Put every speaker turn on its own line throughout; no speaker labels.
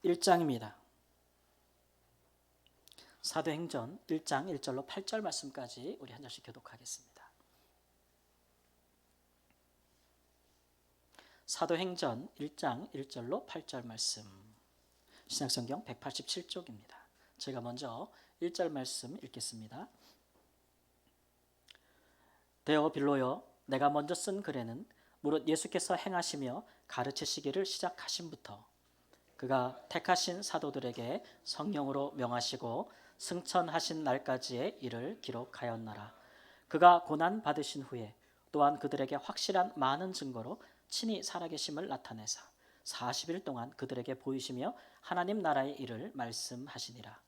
1장입니다. 사도행전 1장 1절로 8절 말씀까지 우리 한 절씩 교독하겠습니다. 사도행전 1장 1절로 8절 말씀, 신약성경 187쪽입니다. 제가 먼저 1절 말씀 읽겠습니다. 데오빌로여, 내가 먼저 쓴 글에는 무릇 예수께서 행하시며 가르치시기를 시작하심부터 그가 택하신 사도들에게 성령으로 명하시고 승천하신 날까지의 일을 기록하였나라. 그가 고난 받으신 후에 또한 그들에게 확실한 많은 증거로 친히 살아계심을 나타내사 40일 동안 그들에게 보이시며 하나님 나라의 일을 말씀하시니라.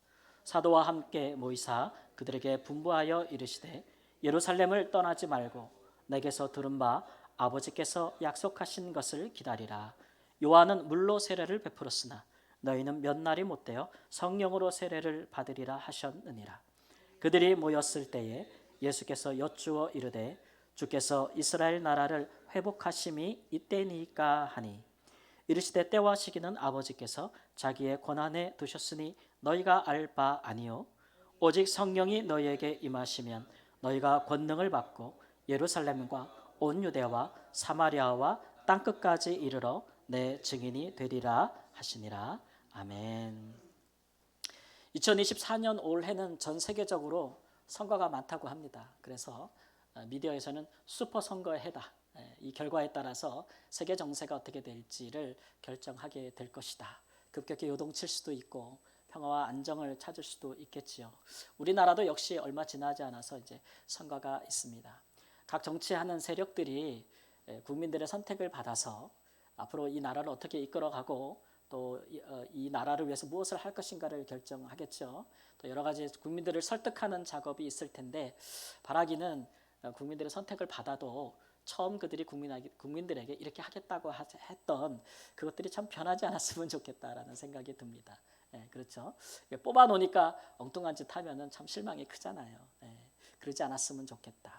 사도와 함께 모이사 그들에게 분부하여 이르시되 예루살렘을 떠나지 말고 내게서 들은 바 아버지께서 약속하신 것을 기다리라. 요한은 물로 세례를 베풀었으나 너희는 몇 날이 못되어 성령으로 세례를 받으리라 하셨느니라. 그들이 모였을 때에 예수께서 여쭈어 이르되 주께서 이스라엘 나라를 회복하심이 이때니까 하니 이르시되 때와 시기는 아버지께서 자기의 권한에 두셨으니 너희가 알 바 아니요 오직 성령이 너희에게 임하시면 너희가 권능을 받고 예루살렘과 온 유대와 사마리아와 땅끝까지 이르러 내 증인이 되리라 하시니라. 아멘. 2024년 올해는 전 세계적으로 선거가 많다고 합니다. 그래서 미디어에서는 슈퍼 선거의 해다. 이 결과에 따라서 세계 정세가 어떻게 될지를 결정하게 될 것이다. 급격히 요동칠 수도 있고 평화와 안정을 찾을 수도 있겠지요. 우리나라도 역시 얼마 지나지 않아서 이제 선거가 있습니다. 각 정치하는 세력들이 국민들의 선택을 받아서 앞으로 이 나라를 어떻게 이끌어가고 또 이 나라를 위해서 무엇을 할 것인가를 결정하겠죠. 또 여러 가지 국민들을 설득하는 작업이 있을 텐데 바라기는 국민들의 선택을 받아도 처음 그들이 국민들에게 이렇게 하겠다고 했던 그것들이 참 변하지 않았으면 좋겠다라는 생각이 듭니다. 그렇죠. 뽑아 놓으니까 엉뚱한 짓 하면은 참 실망이 크잖아요. 그러지 않았으면 좋겠다.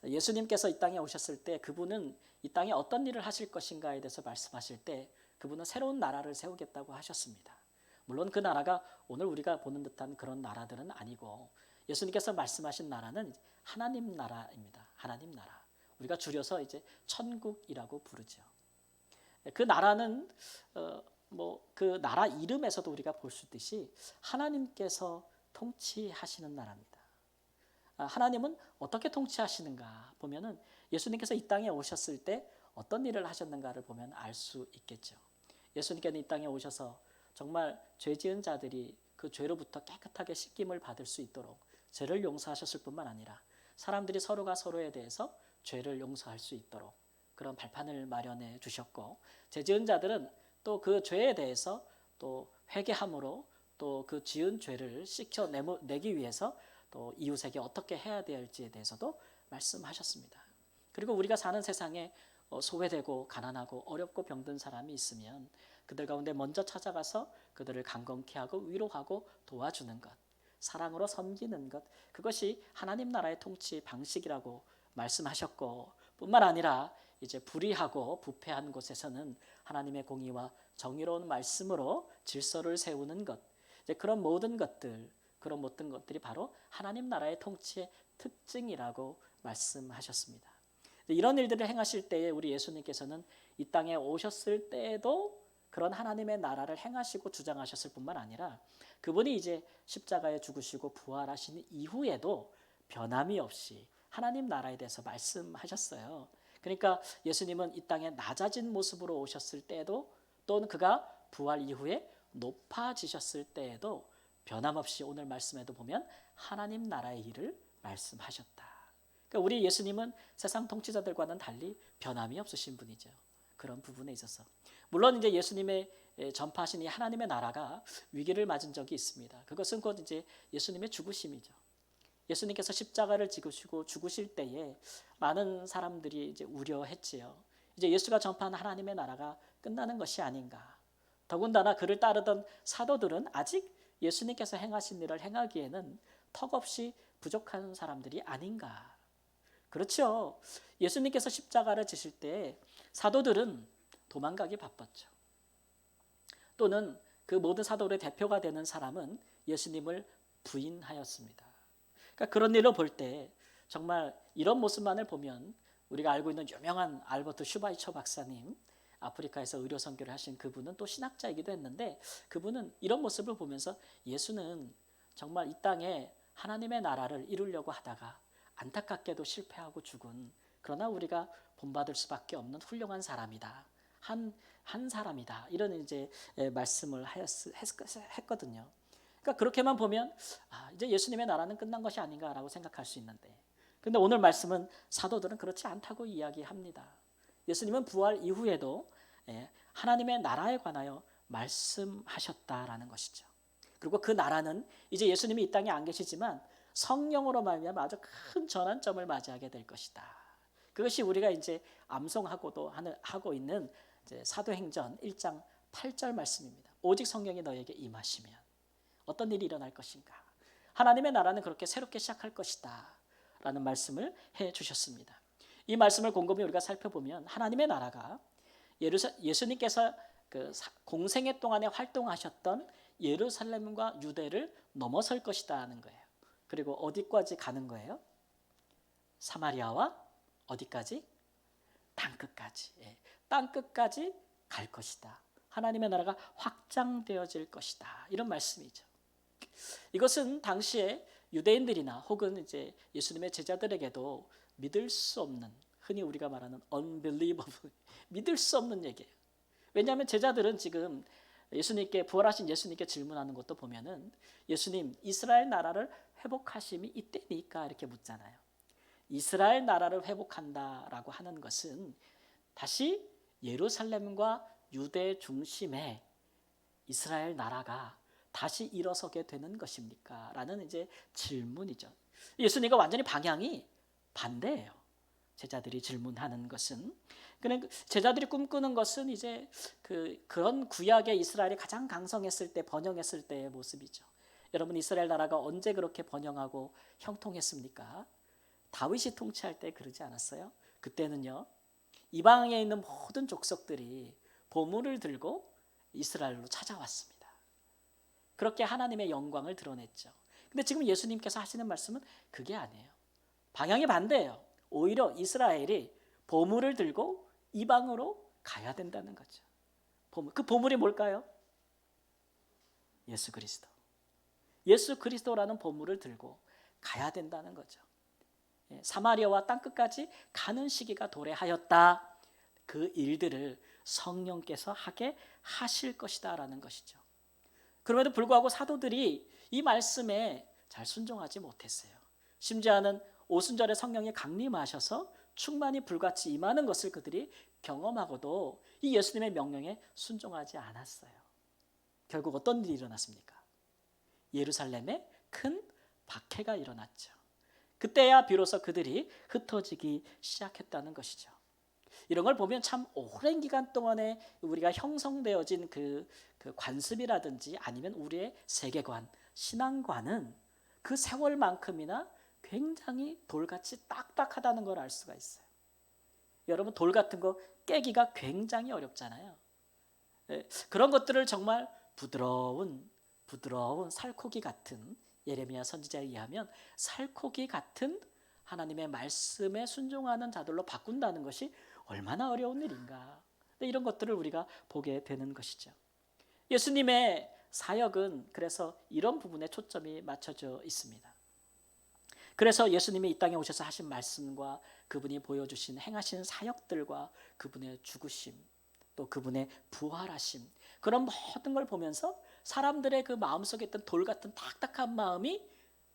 예수님께서 이 땅에 오셨을 때 그분은 이 땅에 어떤 일을 하실 것인가에 대해서 말씀하실 때 그분은 새로운 나라를 세우겠다고 하셨습니다. 물론 그 나라가 오늘 우리가 보는 듯한 그런 나라들은 아니고 예수님께서 말씀하신 나라는 하나님 나라입니다. 하나님 나라. 우리가 줄여서 이제 천국이라고 부르죠. 그 나라는 그 나라 이름에서도 우리가 볼 수 있듯이 하나님께서 통치하시는 나라입니다. 하나님은 어떻게 통치하시는가 보면은 예수님께서 이 땅에 오셨을 때 어떤 일을 하셨는가를 보면 알 수 있겠죠. 예수님께서 이 땅에 오셔서 정말 죄 지은 자들이 그 죄로부터 깨끗하게 씻김을 받을 수 있도록 죄를 용서하셨을 뿐만 아니라 사람들이 서로가 서로에 대해서 죄를 용서할 수 있도록 그런 발판을 마련해 주셨고 죄 지은 자들은 또 그 죄에 대해서 또 회개함으로 또 그 지은 죄를 씻겨내기 위해서 또 이웃에게 어떻게 해야 될지에 대해서도 말씀하셨습니다. 그리고 우리가 사는 세상에 소외되고 가난하고 어렵고 병든 사람이 있으면 그들 가운데 먼저 찾아가서 그들을 강건케 하고 위로하고 도와주는 것, 사랑으로 섬기는 것, 그것이 하나님 나라의 통치 방식이라고 말씀하셨고 뿐만 아니라 이제 불의하고 부패한 곳에서는 하나님의 공의와 정의로운 말씀으로 질서를 세우는 것, 이제 그런 모든 것들이 바로 하나님 나라의 통치의 특징이라고 말씀하셨습니다. 이런 일들을 행하실 때에 우리 예수님께서는 이 땅에 오셨을 때에도 그런 하나님의 나라를 행하시고 주장하셨을 뿐만 아니라 그분이 이제 십자가에 죽으시고 부활하신 이후에도 변함이 없이 하나님 나라에 대해서 말씀하셨어요. 그러니까 예수님은 이 땅에 낮아진 모습으로 오셨을 때에도 또는 그가 부활 이후에 높아지셨을 때에도 변함없이 오늘 말씀에도 보면 하나님 나라의 일을 말씀하셨다. 그러니까 우리 예수님은 세상 통치자들과는 달리 변함이 없으신 분이죠. 그런 부분에 있어서 물론 이제 예수님의 전파하신 이 하나님의 나라가 위기를 맞은 적이 있습니다. 그것은 곧 이제 예수님의 죽으심이죠. 예수님께서 십자가를 지으시고 죽으실 때에 많은 사람들이 이제 우려했지요. 이제 예수가 전파한 하나님의 나라가 끝나는 것이 아닌가. 더군다나 그를 따르던 사도들은 아직 예수님께서 행하신 일을 행하기에는 턱없이 부족한 사람들이 아닌가. 그렇죠. 예수님께서 십자가를 지실 때 사도들은 도망가기 바빴죠. 또는 그 모든 사도들의 대표가 되는 사람은 예수님을 부인하였습니다. 그러니까 그런 일을 볼 때 정말 이런 모습만을 보면 우리가 알고 있는 유명한 알버트 슈바이처 박사님, 아프리카에서 의료 선교를 하신 그분은 또 신학자이기도 했는데, 그분은 이런 모습을 보면서 예수는 정말 이 땅에 하나님의 나라를 이루려고 하다가 안타깝게도 실패하고 죽은, 그러나 우리가 본받을 수밖에 없는 훌륭한 사람이다. 한 사람이다. 이런 이제 말씀을 했거든요. 그러니까 그렇게만 보면 이제 예수님의 나라는 끝난 것이 아닌가라고 생각할 수 있는데, 근데 오늘 말씀은 사도들은 그렇지 않다고 이야기합니다. 예수님은 부활 이후에도 하나님의 나라에 관하여 말씀하셨다라는 것이죠. 그리고 그 나라는 이제 예수님이 이 땅에 안 계시지만 성령으로 말미암아 아주 큰 전환점을 맞이하게 될 것이다. 그것이 우리가 이제 암송하고도 하고 있는 이제 사도행전 1장 8절 말씀입니다. 오직 성령이 너에게 임하시면 어떤 일이 일어날 것인가? 하나님의 나라는 그렇게 새롭게 시작할 것이다 라는 말씀을 해 주셨습니다. 이 말씀을 곰곰이 우리가 살펴보면 하나님의 나라가 예수님께서 그 공생애 동안에 활동하셨던 예루살렘과 유대를 넘어설 것이다 하는 거예요. 그리고 어디까지 가는 거예요? 사마리아와 어디까지? 땅끝까지. 땅끝까지 갈 것이다. 하나님의 나라가 확장되어질 것이다. 이런 말씀이죠. 이것은 당시에 유대인들이나 혹은 이제 예수님의 제자들에게도 믿을 수 없는, 흔히 우리가 말하는 unbelievable, 믿을 수 없는 얘기예요. 왜냐하면 제자들은 지금 예수님께, 부활하신 예수님께 질문하는 것도 보면은 예수님, 이스라엘 나라를 회복하심이 이때니까 이렇게 묻잖아요. 이스라엘 나라를 회복한다라고 하는 것은 다시 예루살렘과 유대 중심의 이스라엘 나라가 다시 일어서게 되는 것입니까? 라는 이제 질문이죠. 예수님과 완전히 방향이 반대예요. 제자들이 질문하는 것은. 그러니까 제자들이 꿈꾸는 것은 이제 그런 구약의 이스라엘이 가장 강성했을 때, 번영했을 때의 모습이죠. 여러분, 이스라엘 나라가 언제 그렇게 번영하고 형통했습니까? 다윗이 통치할 때 그러지 않았어요? 그때는요, 이방에 있는 모든 족속들이 보물을 들고 이스라엘로 찾아왔습니다. 그렇게 하나님의 영광을 드러냈죠. 근데 지금 예수님께서 하시는 말씀은 그게 아니에요. 방향이 반대예요. 오히려 이스라엘이 보물을 들고 이방으로 가야 된다는 거죠. 그 보물이 뭘까요? 예수 그리스도. 예수 그리스도라는 보물을 들고 가야 된다는 거죠. 사마리아와 땅끝까지 가는 시기가 도래하였다. 그 일들을 성령께서 하게 하실 것이다 라는 것이죠. 그럼에도 불구하고 사도들이 이 말씀에 잘 순종하지 못했어요. 심지어는 오순절에 성령이 강림하셔서 충만히 불같이 임하는 것을 그들이 경험하고도 이 예수님의 명령에 순종하지 않았어요. 결국 어떤 일이 일어났습니까? 예루살렘에 큰 박해가 일어났죠. 그때야 비로소 그들이 흩어지기 시작했다는 것이죠. 이런 걸 보면 참 오랜 기간 동안에 우리가 형성되어진 그 관습이라든지 아니면 우리의 세계관, 신앙관은 그 세월만큼이나 굉장히 돌같이 딱딱하다는 걸 알 수가 있어요. 여러분, 돌 같은 거 깨기가 굉장히 어렵잖아요. 그런 것들을 정말 부드러운 살코기 같은, 예레미야 선지자에 의하면 살코기 같은 하나님의 말씀에 순종하는 자들로 바꾼다는 것이 얼마나 어려운 일인가. 이런 것들을 우리가 보게 되는 것이죠. 예수님의 사역은 그래서 이런 부분에 초점이 맞춰져 있습니다. 그래서 예수님이 이 땅에 오셔서 하신 말씀과 그분이 보여주신 행하신 사역들과 그분의 죽으심, 또 그분의 부활하심, 그런 모든 걸 보면서 사람들의 그 마음속에 있던 돌 같은 딱딱한 마음이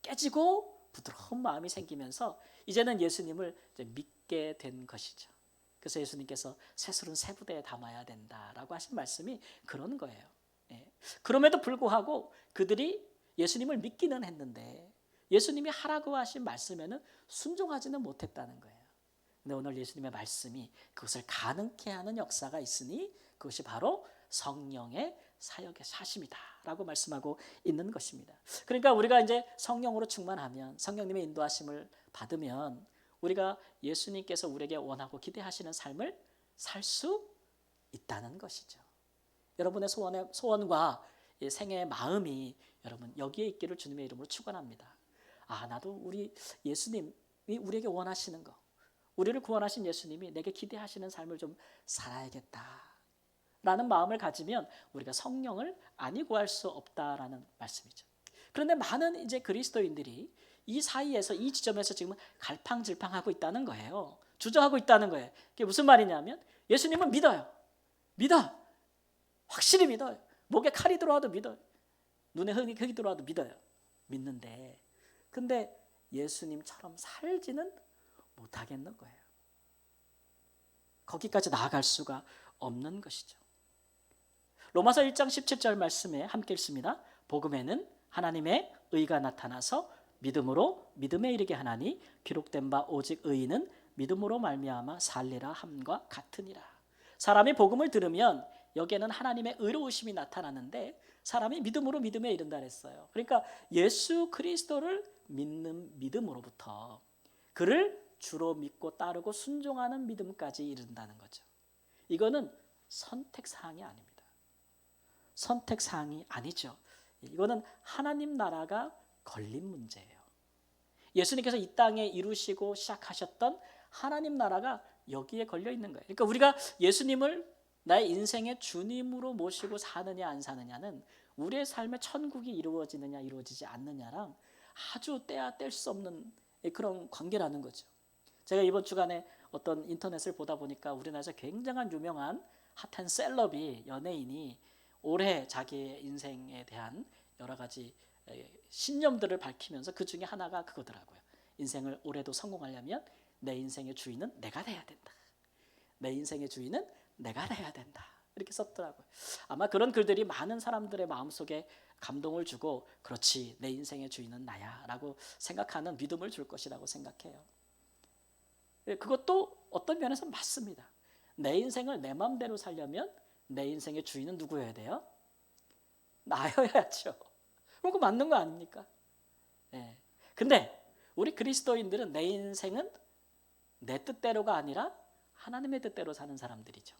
깨지고 부드러운 마음이 생기면서 이제는 예수님을 이제 믿게 된 것이죠. 그래서 예수님께서 새술은 새 부대에 담아야 된다라고 하신 말씀이 그런 거예요. 그럼에도 불구하고 그들이 예수님을 믿기는 했는데 예수님이 하라고 하신 말씀에는 순종하지는 못했다는 거예요. 근데 오늘 예수님의 말씀이 그것을 가능케 하는 역사가 있으니 그것이 바로 성령의 사역의 사심이다라고 말씀하고 있는 것입니다. 그러니까 우리가 이제 성령으로 충만하면, 성령님의 인도하심을 받으면 우리가 예수님께서 우리에게 원하고 기대하시는 삶을 살 수 있다는 것이죠. 여러분의 소원과 이 생애의 마음이 여러분 여기에 있기를 주님의 이름으로 축원합니다. 나도 우리 예수님이 우리에게 원하시는 거, 우리를 구원하신 예수님이 내게 기대하시는 삶을 좀 살아야겠다 라는 마음을 가지면 우리가 성령을 아니 구할 수 없다라는 말씀이죠. 그런데 많은 이제 그리스도인들이 이 사이에서, 이 지점에서 지금 갈팡질팡하고 있다는 거예요. 주저하고 있다는 거예요. 그게 무슨 말이냐면 예수님은 믿어요. 믿어. 확실히 믿어요. 목에 칼이 들어와도 믿어요. 눈에 흙이 들어와도 믿어요. 믿는데 근데 예수님처럼 살지는 못하겠는 거예요. 거기까지 나아갈 수가 없는 것이죠. 로마서 1장 17절 말씀에 함께 읽습니다. 복음에는 하나님의 의가 나타나서 믿음으로 믿음에 이르게 하나니 기록된 바 오직 의인은 믿음으로 말미암아 살리라 함과 같으니라. 사람이 복음을 들으면 여기에는 하나님의 의로우심이 나타나는데 사람이 믿음으로 믿음에 이른다 그랬어요. 그러니까 예수 그리스도를 믿는 믿음으로부터 그를 주로 믿고 따르고 순종하는 믿음까지 이른다는 거죠. 이거는 선택사항이 아닙니다. 선택사항이 아니죠. 이거는 하나님 나라가 걸린 문제예요. 예수님께서 이 땅에 이루시고 시작하셨던 하나님 나라가 여기에 걸려 있는 거예요. 그러니까 우리가 예수님을 나의 인생의 주님으로 모시고 사느냐 안 사느냐는 우리의 삶의 천국이 이루어지느냐 이루어지지 않느냐랑 아주 뗄 수 없는 그런 관계라는 거죠. 제가 이번 주간에 어떤 인터넷을 보다 보니까 우리나라에서 굉장한 유명한 핫한 셀럽이, 연예인이 올해 자기의 인생에 대한 여러 가지 신념들을 밝히면서 그 중에 하나가 그거더라고요. 인생을 올해도 성공하려면 내 인생의 주인은 내가 돼야 된다. 내 인생의 주인은 내가 돼야 된다. 이렇게 썼더라고요. 아마 그런 글들이 많은 사람들의 마음속에 감동을 주고 그렇지 내 인생의 주인은 나야 라고 생각하는 믿음을 줄 것이라고 생각해요. 그것도 어떤 면에서 맞습니다. 내 인생을 내 마음대로 살려면 내 인생의 주인은 누구여야 돼요? 나여야죠. 그거 맞는 거 아닙니까? 네. 근데 우리 그리스도인들은 내 인생은 내 뜻대로가 아니라 하나님의 뜻대로 사는 사람들이죠.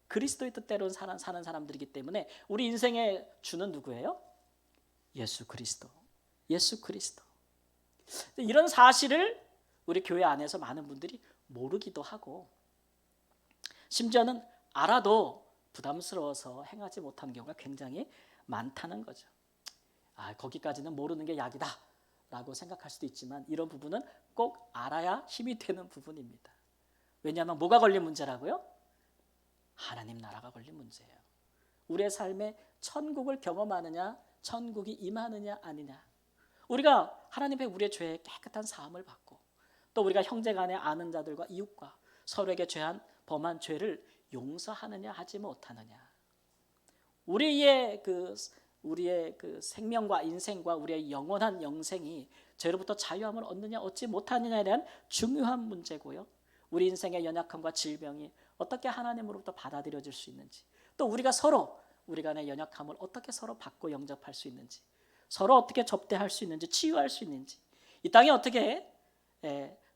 그리스도의 뜻대로 사는 사람들이기 때문에 우리 인생의 주는 누구예요? 예수 그리스도. 예수 그리스도. 이런 사실을 우리 교회 안에서 많은 분들이 모르기도 하고 심지어는 알아도 부담스러워서 행하지 못하는 경우가 굉장히 많다는 거죠. 거기까지는 모르는 게 약이다 라고 생각할 수도 있지만 이런 부분은 꼭 알아야 힘이 되는 부분입니다. 왜냐하면 뭐가 걸린 문제라고요? 하나님 나라가 걸린 문제예요. 우리의 삶에 천국을 경험하느냐 천국이 임하느냐 아니냐. 우리가 하나님 앞에 우리의 죄의 깨끗한 사함을 받고 또 우리가 형제간에 아는 자들과 이웃과 서로에게 범한 죄를 용서하느냐 하지 못하느냐. 우리의 그 생명과 인생과 우리의 영원한 영생이 죄로부터 자유함을 얻느냐 얻지 못하느냐에 대한 중요한 문제고요. 우리 인생의 연약함과 질병이 어떻게 하나님으로부터 받아들여질 수 있는지, 또 우리가 우리 간의 연약함을 어떻게 서로 받고 영접할 수 있는지, 서로 어떻게 접대할 수 있는지, 치유할 수 있는지, 이 땅에 어떻게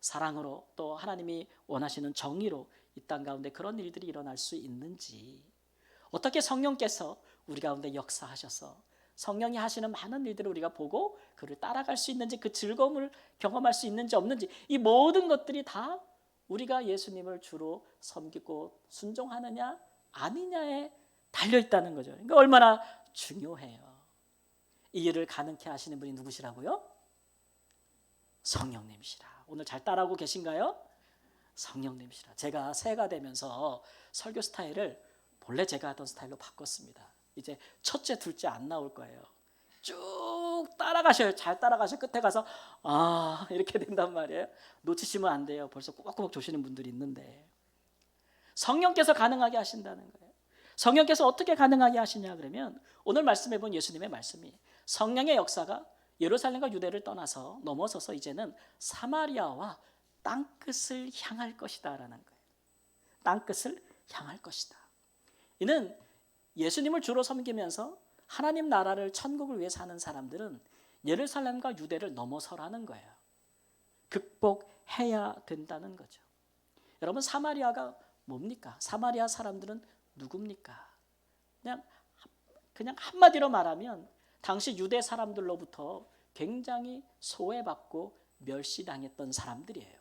사랑으로 또 하나님이 원하시는 정의로 이 땅 가운데 그런 일들이 일어날 수 있는지, 어떻게 성령께서 우리 가운데 역사하셔서 성령이 하시는 많은 일들을 우리가 보고 그를 따라갈 수 있는지, 그 즐거움을 경험할 수 있는지 없는지, 이 모든 것들이 다 우리가 예수님을 주로 섬기고 순종하느냐 아니냐에 달려있다는 거죠. 그러니까 얼마나 중요해요. 이 일을 가능케 하시는 분이 누구시라고요? 성령님이시라. 오늘 잘 따라하고 계신가요? 성령님이시라. 제가 새해가 되면서 설교 스타일을 본래 제가 하던 스타일로 바꿨습니다. 이제 첫째, 둘째 안 나올 거예요. 쭉 따라가셔요. 잘 따라가셔. 끝에 가서 이렇게 된단 말이에요. 놓치시면 안 돼요. 벌써 꼬박꼬박 조시는 분들이 있는데 성령께서 가능하게 하신다는 거예요. 성령께서 어떻게 가능하게 하시냐 그러면 오늘 말씀해 본 예수님의 말씀이 성령의 역사가 예루살렘과 유대를 떠나서 넘어서서 이제는 사마리아와 땅끝을 향할 것이다라는 거예요. 땅끝을 향할 것이다. 이는 예수님을 주로 섬기면서 하나님 나라를 천국을 위해 사는 사람들은 예루살렘과 유대를 넘어서라는 거예요. 극복해야 된다는 거죠. 여러분 사마리아가 뭡니까? 사마리아 사람들은 누굽니까? 그냥 그냥 한마디로 말하면 당시 유대 사람들로부터 굉장히 소외받고 멸시당했던 사람들이에요.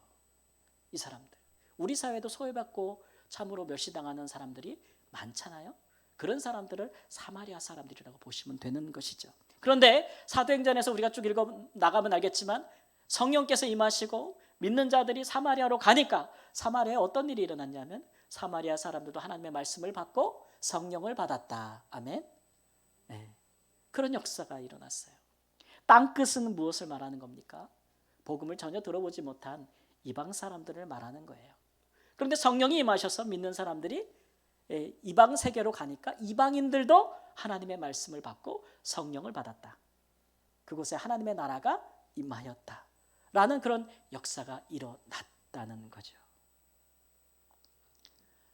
이 사람들. 우리 사회도 소외받고 참으로 멸시당하는 사람들이 많잖아요. 그런 사람들을 사마리아 사람들이라고 보시면 되는 것이죠. 그런데 사도행전에서 우리가 쭉 읽어 나가면 알겠지만 성령께서 임하시고 믿는 자들이 사마리아로 가니까 사마리아에 어떤 일이 일어났냐면 사마리아 사람들도 하나님의 말씀을 받고 성령을 받았다. 아멘. 네. 그런 역사가 일어났어요. 땅끝은 무엇을 말하는 겁니까? 복음을 전혀 들어보지 못한 이방 사람들을 말하는 거예요. 그런데 성령이 임하셔서 믿는 사람들이 이방 세계로 가니까 이방인들도 하나님의 말씀을 받고 성령을 받았다. 그곳에 하나님의 나라가 임하였다. 라는 그런 역사가 일어났다는 거죠.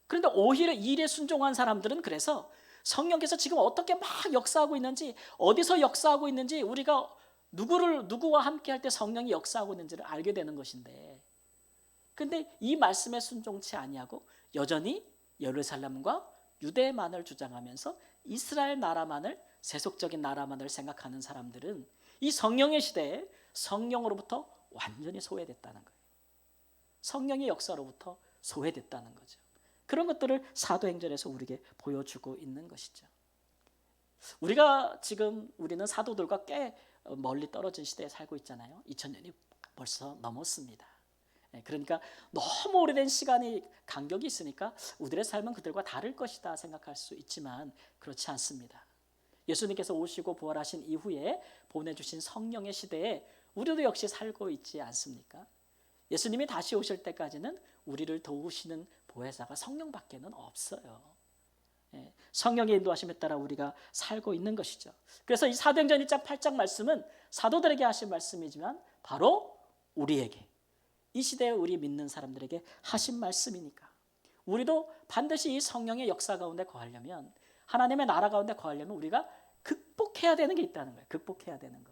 그런데 오히려 이 일에 순종한 사람들은 그래서 성령께서 지금 어떻게 막 역사하고 있는지, 어디서 역사하고 있는지, 우리가 누구와 함께 할 때 성령이 역사하고 있는지를 알게 되는 것인데, 근데 이 말씀에 순종치 아니하고 여전히 예루살렘과 유대만을 주장하면서 이스라엘 나라만을, 세속적인 나라만을 생각하는 사람들은 이 성령의 시대에 성령으로부터 완전히 소외됐다는 거예요. 성령의 역사로부터 소외됐다는 거죠. 그런 것들을 사도행전에서 우리에게 보여주고 있는 것이죠. 우리는 사도들과 꽤 멀리 떨어진 시대에 살고 있잖아요. 2000년이 벌써 넘었습니다. 그러니까 너무 오래된 시간이 간격이 있으니까 우리의 삶은 그들과 다를 것이다 생각할 수 있지만 그렇지 않습니다. 예수님께서 오시고 부활하신 이후에 보내주신 성령의 시대에 우리도 역시 살고 있지 않습니까? 예수님이 다시 오실 때까지는 우리를 도우시는 보혜사가 성령밖에는 없어요. 성령의 인도하심에 따라 우리가 살고 있는 것이죠. 그래서 이 사도행전 1장 8장 말씀은 사도들에게 하신 말씀이지만 바로 우리에게, 이 시대에 우리 믿는 사람들에게 하신 말씀이니까 우리도 반드시 이 성령의 역사 가운데 거하려면, 하나님의 나라 가운데 거하려면 우리가 극복해야 되는 게 있다는 거예요. 극복해야 되는 거.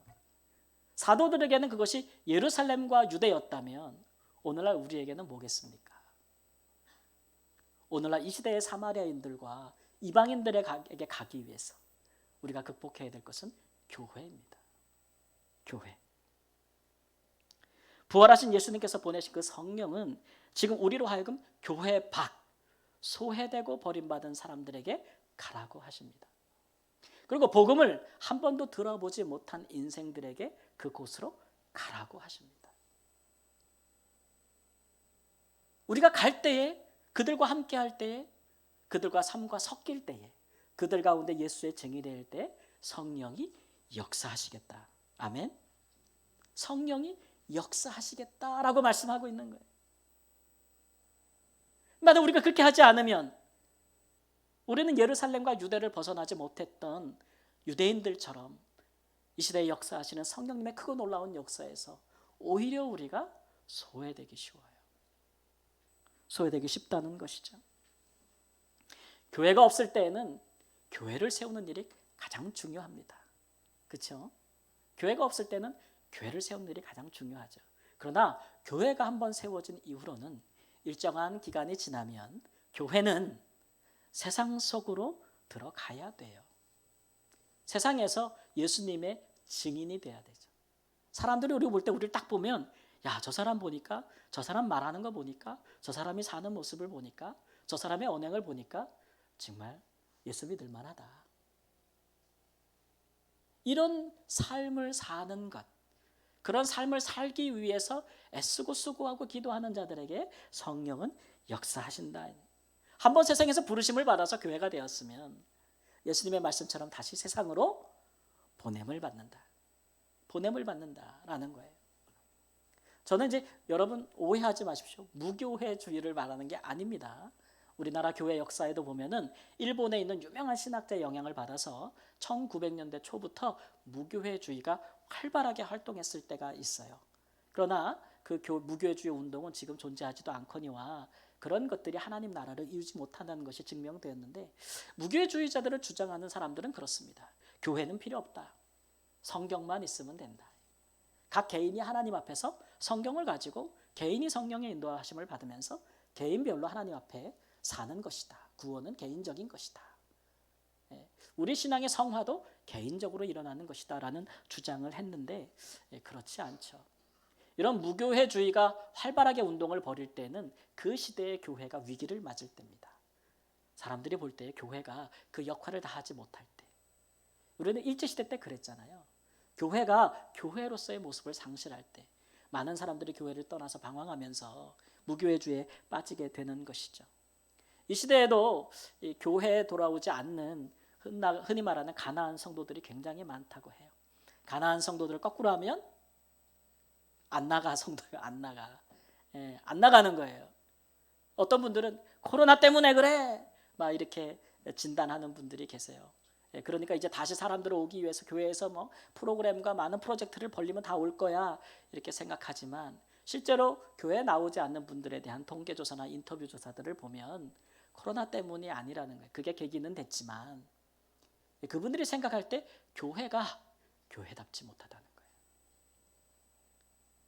사도들에게는 그것이 예루살렘과 유대였다면 오늘날 우리에게는 뭐겠습니까? 오늘날 이 시대의 사마리아인들과 이방인들에게 가기 위해서 우리가 극복해야 될 것은 교회입니다. 교회. 부활하신 예수님께서 보내신 그 성령은 지금 우리로 하여금 교회 밖, 소외되고 버림받은 사람들에게 가라고 하십니다. 그리고 복음을 한 번도 들어보지 못한 인생들에게 그곳으로 가라고 하십니다. 우리가 갈 때에, 그들과 함께 할 때에, 그들과 삶과 섞일 때에, 그들 가운데 예수의 증인이 될 때 성령이 역사하시겠다. 아멘. 성령이 역사하시겠다라고 말씀하고 있는 거예요. 만약 우리가 그렇게 하지 않으면 우리는 예루살렘과 유대를 벗어나지 못했던 유대인들처럼 이 시대에 역사하시는 성령님의 크고 놀라운 역사에서 오히려 우리가 소외되기 쉬워요. 소외되기 쉽다는 것이죠. 교회가 없을 때에는 교회를 세우는 일이 가장 중요합니다. 그렇죠? 교회가 없을 때는 교회를 세우는 일이 가장 중요하죠. 그러나 교회가 한번 세워진 이후로는 일정한 기간이 지나면 교회는 세상 속으로 들어가야 돼요. 세상에서 예수님의 증인이 돼야 되죠. 사람들이 우리 볼 때 우리를 딱 보면, 야, 저 사람 보니까, 저 사람 말하는 거 보니까, 저 사람이 사는 모습을 보니까, 저 사람의 언행을 보니까 정말 예수 믿을 만하다. 이런 삶을 사는 것, 그런 삶을 살기 위해서 애쓰고 수고하고 기도하는 자들에게 성령은 역사하신다. 한번 세상에서 부르심을 받아서 교회가 되었으면 예수님의 말씀처럼 다시 세상으로 보냄을 받는다. 보냄을 받는다라는 거예요. 저는 이제 여러분 오해하지 마십시오. 무교회주의를 말하는 게 아닙니다. 우리나라 교회 역사에도 보면은 일본에 있는 유명한 신학자의 영향을 받아서 1900년대 초부터 무교회주의가 활발하게 활동했을 때가 있어요. 그러나 그 무교회주의 운동은 지금 존재하지도 않거니와 그런 것들이 하나님 나라를 이루지 못한다는 것이 증명되었는데, 무교회주의자들을 주장하는 사람들은 그렇습니다. 교회는 필요 없다. 성경만 있으면 된다. 각 개인이 하나님 앞에서 성경을 가지고 개인이 성령의 인도하심을 받으면서 개인별로 하나님 앞에 사는 것이다. 구원은 개인적인 것이다. 우리 신앙의 성화도 개인적으로 일어나는 것이다라는 주장을 했는데 그렇지 않죠. 이런 무교회주의가 활발하게 운동을 벌일 때는 그 시대의 교회가 위기를 맞을 때입니다. 사람들이 볼 때 교회가 그 역할을 다하지 못할 때. 우리는 일제시대 때 그랬잖아요. 교회가 교회로서의 모습을 상실할 때 많은 사람들이 교회를 떠나서 방황하면서 무교회주의에 빠지게 되는 것이죠. 이 시대에도 이 교회에 돌아오지 않는 흔히 말하는 가나안 성도들이 굉장히 많다고 해요. 가나안 성도들을 거꾸로 하면 안 나가 성도예요. 안 나가. 안 나가는 거예요. 어떤 분들은 코로나 때문에 그래 막 이렇게 진단하는 분들이 계세요. 그러니까 이제 다시 사람들 오기 위해서 교회에서 뭐 프로그램과 많은 프로젝트를 벌리면 다 올 거야 이렇게 생각하지만 실제로 교회에 나오지 않는 분들에 대한 통계조사나 인터뷰 조사들을 보면 코로나 때문이 아니라는 거예요. 그게 계기는 됐지만 그분들이 생각할 때 교회가 교회답지 못하다는 거예요.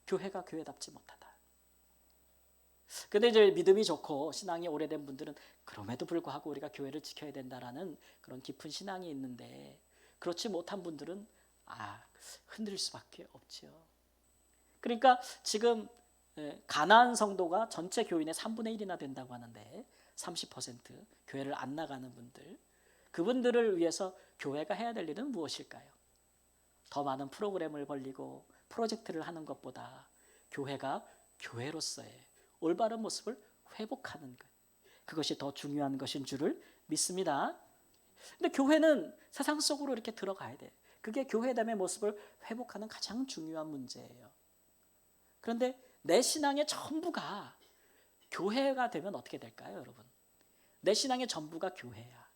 교회가 교회답지 못하다. 근데 이제 믿음이 좋고 신앙이 오래된 분들은 그럼에도 불구하고 우리가 교회를 지켜야 된다라는 그런 깊은 신앙이 있는데 그렇지 못한 분들은 흔들릴 수밖에 없죠. 그러니까 지금 가나안 성도가 전체 교인의 3분의 1이나 된다고 하는데 30% 교회를 안 나가는 분들, 그분들을 위해서 교회가 해야 될 일은 무엇일까요? 더 많은 프로그램을 벌리고 프로젝트를 하는 것보다 교회가 교회로서의 올바른 모습을 회복하는 것, 그것이 더 중요한 것인 줄을 믿습니다. 근데 교회는 세상 속으로 이렇게 들어가야 돼. 그게 교회됨의 모습을 회복하는 가장 중요한 문제예요. 그런데 내 신앙의 전부가 교회가 되면 어떻게 될까요, 여러분? 내 신앙의 전부가 교회야.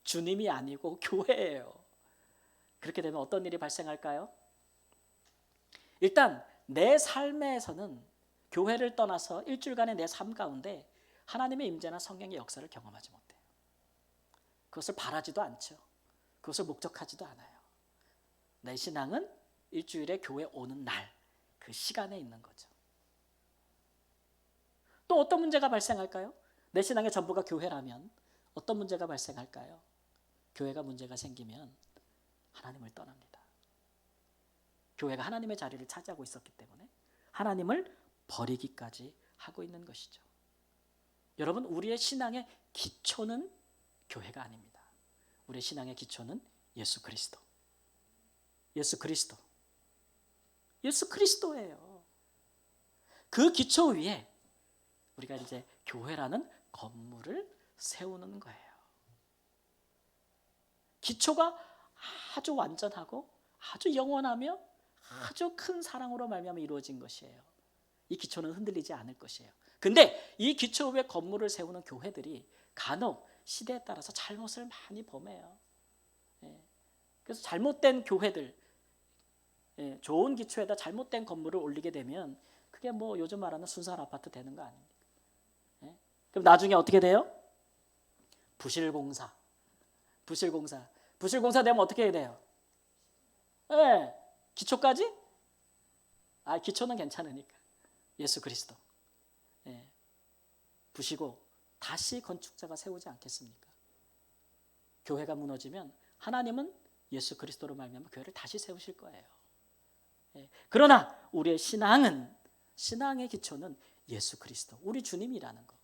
주님이 아니고 교회예요. 그렇게 되면 어떤 일이 발생할까요? 일단 내 삶에서는 교회를 떠나서 일주일간의 내 삶 가운데 하나님의 임재나 성령의 역사를 경험하지 못해요. 그것을 바라지도 않죠. 그것을 목적하지도 않아요. 내 신앙은 일주일에 교회 오는 날, 그 시간에 있는 거죠. 또 어떤 문제가 발생할까요? 내 신앙의 전부가 교회라면 어떤 문제가 발생할까요? 교회가 문제가 생기면 하나님을 떠납니다. 교회가 하나님의 자리를 차지하고 있었기 때문에 하나님을 버리기까지 하고 있는 것이죠. 여러분, 우리의 신앙의 기초는 교회가 아닙니다. 우리의 신앙의 기초는 예수 그리스도. 예수 그리스도. 예수 그리스도예요. 그 기초 위에 우리가 이제 교회라는 건물을 세우는 거예요. 기초가 아주 완전하고 아주 영원하며 아주 큰 사랑으로 말미암아 이루어진 것이에요. 이 기초는 흔들리지 않을 것이에요. 근데 이 기초 위에 건물을 세우는 교회들이 간혹 시대에 따라서 잘못을 많이 범해요. 그래서 잘못된 교회들, 좋은 기초에다 잘못된 건물을 올리게 되면 그게 뭐 요즘 말하는 순살 아파트 되는 거 아닙니까? 그럼 나중에 어떻게 돼요? 부실공사 되면 어떻게 해야 돼요? 기초까지? 기초는 괜찮으니까. 예수 그리스도. 부시고 다시 건축자가 세우지 않겠습니까? 교회가 무너지면 하나님은 예수 그리스도로 말미암아 교회를 다시 세우실 거예요. 그러나 우리의 신앙의 기초는 예수 그리스도, 우리 주님이라는 것.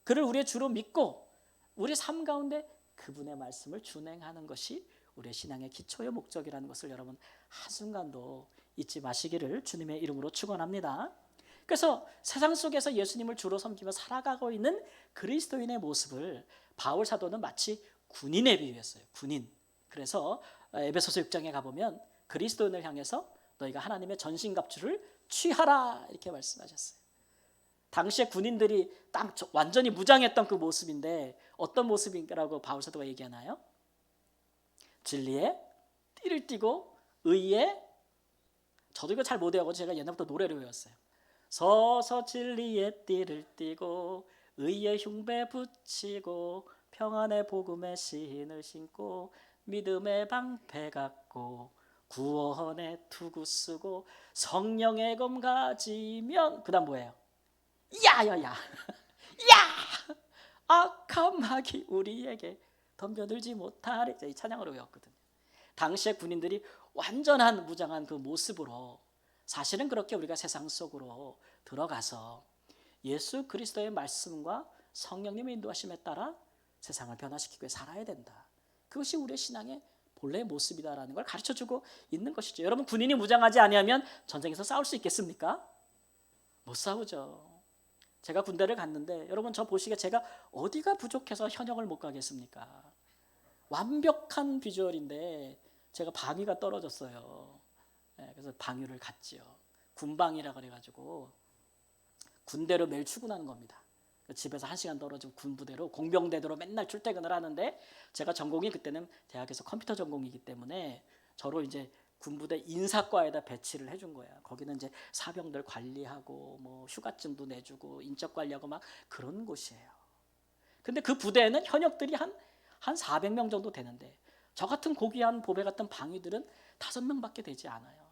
그를 우리의 주로 믿고 우리 삶 가운데 그분의 말씀을 준행하는 것이 우리의 신앙의 기초의 목적이라는 것을 여러분 한순간도 잊지 마시기를 주님의 이름으로 축원합니다. 그래서 세상 속에서 예수님을 주로 섬기며 살아가고 있는 그리스도인의 모습을 바울 사도는 마치 군인에 비유했어요. 군인. 그래서 에베소서 6장에 가보면 그리스도인을 향해서 너희가 하나님의 전신갑주를 취하라 이렇게 말씀하셨어요. 당시에 군인들이 딱 완전히 무장했던 그 모습인데 어떤 모습이라고 바울 사도가 얘기하나요? 진리에 띠를 띠고 의에, 저도 이거 잘 못 외워서 제가 옛날부터 노래를 외웠어요. 서서 진리의 띠를 띠고 의의 흉배 붙이고 평안의 복음의 신을 신고 믿음의 방패 갖고 구원의 투구 쓰고 성령의 검 가지면 그 다음 뭐예요? 야야야 야! 악한 마귀 우리에게 덤벼들지 못하리, 이 찬양으로 외웠거든요. 당시에 군인들이 완전한 무장한 그 모습으로 사실은 그렇게 우리가 세상 속으로 들어가서 예수 그리스도의 말씀과 성령님의 인도하심에 따라 세상을 변화시키기 위해 살아야 된다. 그것이 우리의 신앙의 본래의 모습이다라는 걸 가르쳐주고 있는 것이죠. 여러분, 군인이 무장하지 아니하면 전쟁에서 싸울 수 있겠습니까? 못 싸우죠. 제가 군대를 갔는데 여러분, 저 보시기에 제가 어디가 부족해서 현역을 못 가겠습니까? 완벽한 비주얼인데 제가 방위가 떨어졌어요. 그래서 방위를 갔지요. 군방이라 그래가지고 군대로 매일 출근하는 겁니다. 집에서 1시간 떨어진 군부대로 공병대대로 맨날 출퇴근을 하는데, 제가 전공이 그때는 대학에서 컴퓨터 전공이기 때문에 저로 이제 군부대 인사과에다 배치를 해준 거야. 거기는 이제 사병들 관리하고 뭐 휴가증도 내주고 인적 관리하고 막 그런 곳이에요. 근데 그 부대에는 현역들이 한 400명 정도 되는데, 저 같은 고귀한 보배 같은 방위들은 5명밖에 되지 않아요.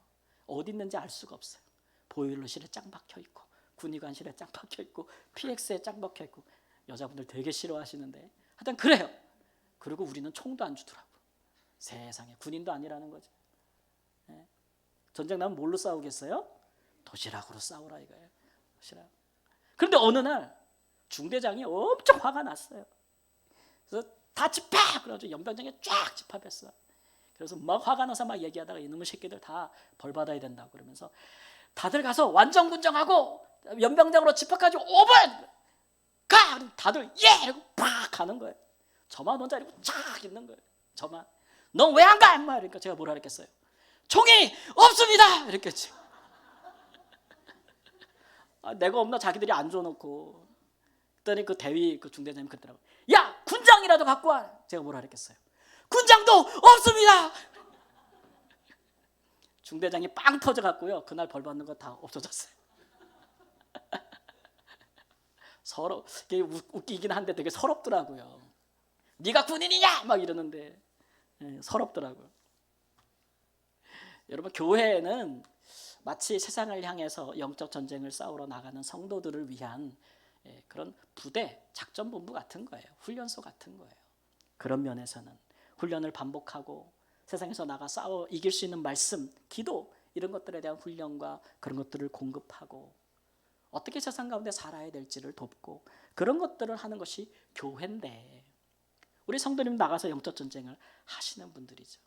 어디 있는지 알 수가 없어요. 보일러실에 짱 박혀 있고, 군의관실에 짱 박혀 있고, PX에 짱 박혀 있고, 여자분들 되게 싫어하시는데 하여튼 그래요. 그리고 우리는 총도 안 주더라고. 세상에, 군인도 아니라는 거죠. 전쟁 나면 뭘로 싸우겠어요? 도시락으로 싸우라 이거예요. 도시락. 그런데 어느 날 중대장이 엄청 화가 났어요. 그래서 다 집합! 그래가지고 연병장에 쫙 집합했어. 그래서 막 화가 나서 막 얘기하다가 이놈의 새끼들 다 벌 받아야 된다고 그러면서 다들 가서 완전군정하고 연병장으로 집합가지고 5분! 가! 다들 예! 이러고 팍 가는 거예요. 저만 혼자 이러고 쫙 있는 거예요. 저만. 너 왜 안 가? 인마! 그러니까 제가 뭐라 그랬겠어요? 총이 없습니다! 이랬겠지. 내가 없나 자기들이 안 줘놓고. 그랬더니 그 대위 그 중대장님 그러더라고. 야! 군장이라도 갖고 와! 제가 뭐라 그랬겠어요? 군장도 없습니다! 중대장이 빵 터져갖고요. 그날 벌 받는 거 다 없어졌어요. 서로 웃기긴 한데 되게 서럽더라고요. 네가 군인이냐? 막 이러는데 서럽더라고요. 여러분, 교회는 마치 세상을 향해서 영적 전쟁을 싸우러 나가는 성도들을 위한 그런 부대, 작전본부 같은 거예요. 훈련소 같은 거예요. 그런 면에서는 훈련을 반복하고 세상에서 나가 싸워 이길 수 있는 말씀, 기도, 이런 것들에 대한 훈련과 그런 것들을 공급하고 어떻게 세상 가운데 살아야 될지를 돕고 그런 것들을 하는 것이 교회인데, 우리 성도님 나가서 영적 전쟁을 하시는 분들이죠.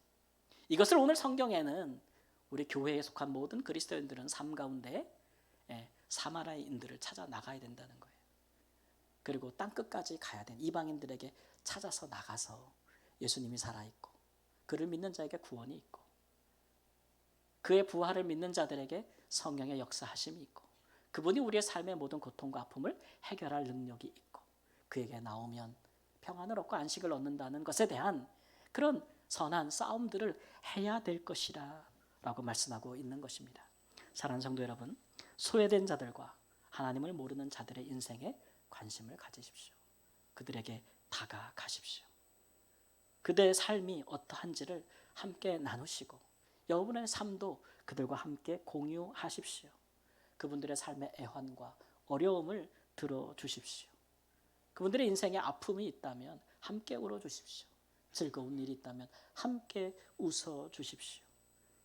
이것을 오늘 성경에는 우리 교회에 속한 모든 그리스도인들은 삶 가운데 사마리아인들을 찾아 나가야 된다는 거예요. 그리고 땅끝까지 가야 된 이방인들에게 찾아서 나가서 예수님이 살아있고 그를 믿는 자에게 구원이 있고 그의 부활을 믿는 자들에게 성령의 역사하심이 있고 그분이 우리의 삶의 모든 고통과 아픔을 해결할 능력이 있고 그에게 나오면 평안을 얻고 안식을 얻는다는 것에 대한 그런 선한 싸움들을 해야 될 것이라 라고 말씀하고 있는 것입니다. 사랑하는 성도 여러분, 소외된 자들과 하나님을 모르는 자들의 인생에 관심을 가지십시오. 그들에게 다가가십시오. 그들의 삶이 어떠한지를 함께 나누시고 여러분의 삶도 그들과 함께 공유하십시오. 그분들의 삶의 애환과 어려움을 들어주십시오. 그분들의 인생에 아픔이 있다면 함께 울어주십시오. 즐거운 일이 있다면 함께 웃어주십시오.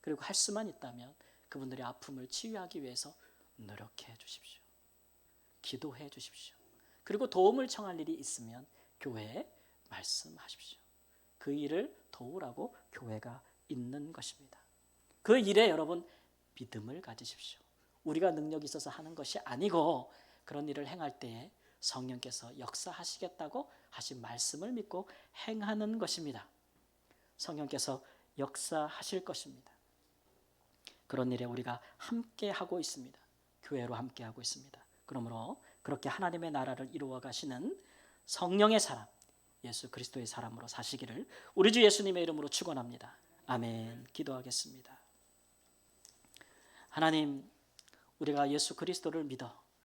그리고 할 수만 있다면 그분들의 아픔을 치유하기 위해서 노력해 주십시오. 기도해 주십시오. 그리고 도움을 청할 일이 있으면 교회에 말씀하십시오. 그 일을 도우라고 교회가 있는 것입니다. 그 일에 여러분 믿음을 가지십시오. 우리가 능력이 있어서 하는 것이 아니고 그런 일을 행할 때에 성령께서 역사하시겠다고 하신 말씀을 믿고 행하는 것입니다. 성령께서 역사하실 것입니다. 그런 일에 우리가 함께 하고 있습니다. 교회로 함께 하고 있습니다. 그러므로 그렇게 하나님의 나라를 이루어 가시는 성령의 사람, 예수 그리스도의 사람으로 사시기를 우리 주 예수님의 이름으로 축원합니다. 아멘. 기도하겠습니다. 하나님, 우리가 예수 그리스도를 믿어